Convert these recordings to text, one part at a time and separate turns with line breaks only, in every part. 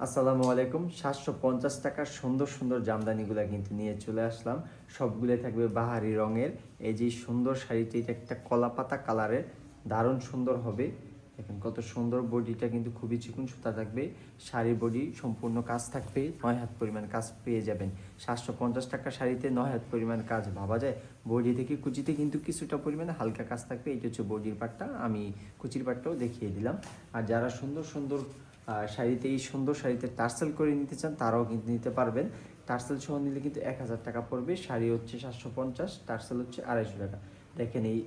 আসসালামু আলাইকুম। ৭৫০ টাকার সুন্দর সুন্দর জামদানিগুলা কিন্তু নিয়ে চলে আসলাম। সবগুলো থাকবে বাহারি রঙের। এই যে সুন্দর শাড়িটি, এটা একটা কলা পাতা কালারের, দারুণ সুন্দর হবে। দেখেন কত সুন্দর, বডিটা কিন্তু খুবই চিকন সুতা থাকবে। শাড়ি বডি সম্পূর্ণ কাজ থাকবে, ৯ হাত পরিমাণ কাজ পেয়ে যাবেন। ৭৫০ টাকার শাড়িতে ৯ হাত পরিমাণ কাজ ভাবা যায়। বডি থেকে কুচিতে কিন্তু কিছুটা পরিমাণে হালকা কাজ থাকবে। এটা হচ্ছে বডির পার্টটা, আমি কুচির পার্টটাও দেখিয়ে দিলাম। আর যারা সুন্দর সুন্দর শাড়িতে, এই সুন্দর শাড়িতে টার্সেল করে নিতে চান তারাও কিন্তু নিতে পারবেন। টার্সেল সহ নিলে কিন্তু ১,০০০ টাকা পড়বে। শাড়ি হচ্ছে ৭৫০, টার্সেল হচ্ছে ২৫০ টাকা। দেখেন এই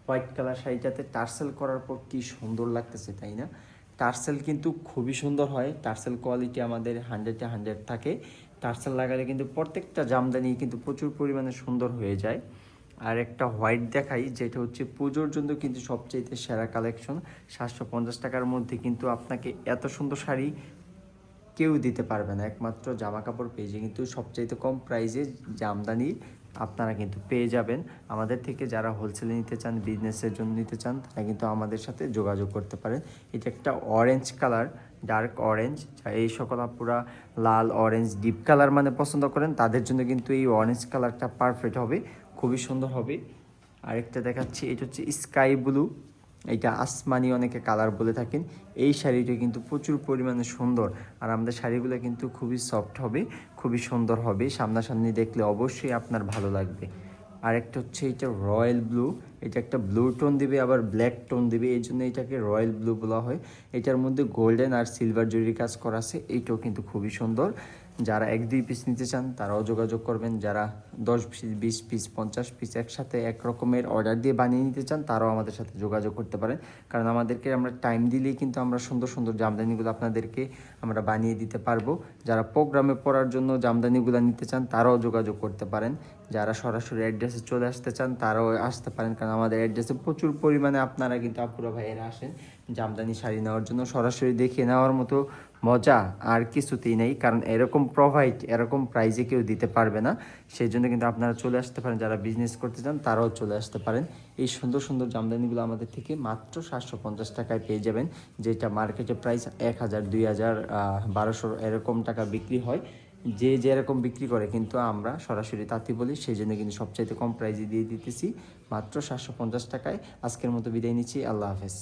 হোয়াইট কালার শাড়িটাতে টার্সেল করার পর কি সুন্দর লাগতেছে, তাই না? টার্সেল কিন্তু খুবই সুন্দর হয়। টার্সেল কোয়ালিটি আমাদের 100-এ 100 থাকে। টার্সেল লাগালে কিন্তু প্রত্যেকটা জামদানি কিন্তু প্রচুর পরিমাণে সুন্দর হয়ে যায়। আর একটা হোয়াইট দেখাই, যেটা হচ্ছে পুজোর জন্য কিন্তু সবচেয়ে সেরা কালেকশন। ৭৫০ টাকার মধ্যে কিন্তু আপনাকে এত সুন্দর শাড়ি কেউ দিতে পারবে না। একমাত্র জামা কাপড় পেজে কিন্তু সবচাইতে কম প্রাইসে জামদানি আপনারা কিন্তু পেয়ে যাবেন। আমাদের থেকে যারা হোলসেলে নিতে চান, বিজনেসের জন্য নিতে চান, তারা কিন্তু আমাদের সাথে যোগাযোগ করতে পারেন। এটা একটা অরেঞ্জ কালার, ডার্ক অরেঞ্জ। এই সকল আপুরা লাল, অরেঞ্জ, ডিপ কালার মানে পছন্দ করেন, তাদের জন্য কিন্তু এই অরেঞ্জ কালারটা পারফেক্ট হবে, খুবই সুন্দর হবে। আরেকটা দেখাচ্ছি, এটা হচ্ছে স্কাই ব্লু, এটা আসমানি অনেকে কালার বলে থাকেন। এই শাড়িটা কিন্তু প্রচুর পরিমাণে সুন্দর। আর আমাদের শাড়িগুলো কিন্তু খুবই সফট হবে, খুবই সুন্দর হবে। সামনাসামনি দেখলে অবশ্যই আপনার ভালো লাগবে। আরেকটা হচ্ছে এটা রয়্যাল ব্লু, এটা একটা ব্লু টোন দিবে আবার ব্ল্যাক টোন দিবে, এই জন্য এটাকে রয়্যাল ব্লু বলা হয়। এটার মধ্যে গোল্ডেন আর সিলভার জরির কাজ করা আছে। এইটাও কিন্তু খুবই সুন্দর। যারা 1-2 পিস নিতে চান তারাও যোগাযোগ করবেন। যারা 10 পিস, 20 পিস, 50 পিস একসাথে এক রকমের অর্ডার দিয়ে বানিয়ে নিতে চান তারাও আমাদের সাথে যোগাযোগ করতে পারেন। কারণ আমাদেরকে আমরা টাইম দিলেই কিন্তু আমরা সুন্দর সুন্দর জামদানিগুলো আপনাদেরকে আমরা বানিয়ে দিতে পারবো। যারা প্রোগ্রামে পরার জন্য জামদানিগুলো নিতে চান তারাও যোগাযোগ করতে পারেন। যারা সরাসরি অ্যাড্রেসে চলে আসতে চান তারাও আসতে পারেন, কারণ আমাদের অ্যাড্রেসে প্রচুর পরিমাণে আপনারা কিন্তু আপুরা ভাইয়েরা আসেন জামদানি শাড়ি নেওয়ার জন্য। সরাসরি দেখে নেওয়ার মতো মজা আর কিছুতেই নেই, কারণ এরকম প্রোভাইড এরকম প্রাইজে কেউ দিতে পারবে না। সেই জন্য কিন্তু আপনারা চলে আসতে পারেন, যারা বিজনেস করতে চান তারাও চলে আসতে পারেন। এই সুন্দর সুন্দর জামদানিগুলো আমাদের থেকে মাত্র ৭৫০ টাকায় পেয়ে যাবেন, যেটা মার্কেটে প্রাইস ১,০০০, ২,০০০, ১,২০০ এরকম টাকা বিক্রি হয়। যে যেরকম বিক্রি করে কিন্তু আমরা সরাসরি তাঁতি বলি, সেই জন্য কিন্তু সবচাইতে কম প্রাইজে দিয়ে দিতেছি মাত্র ৭৫০ টাকায়। আজকের মতো বিদায় নিচ্ছি, আল্লাহ হাফেজ।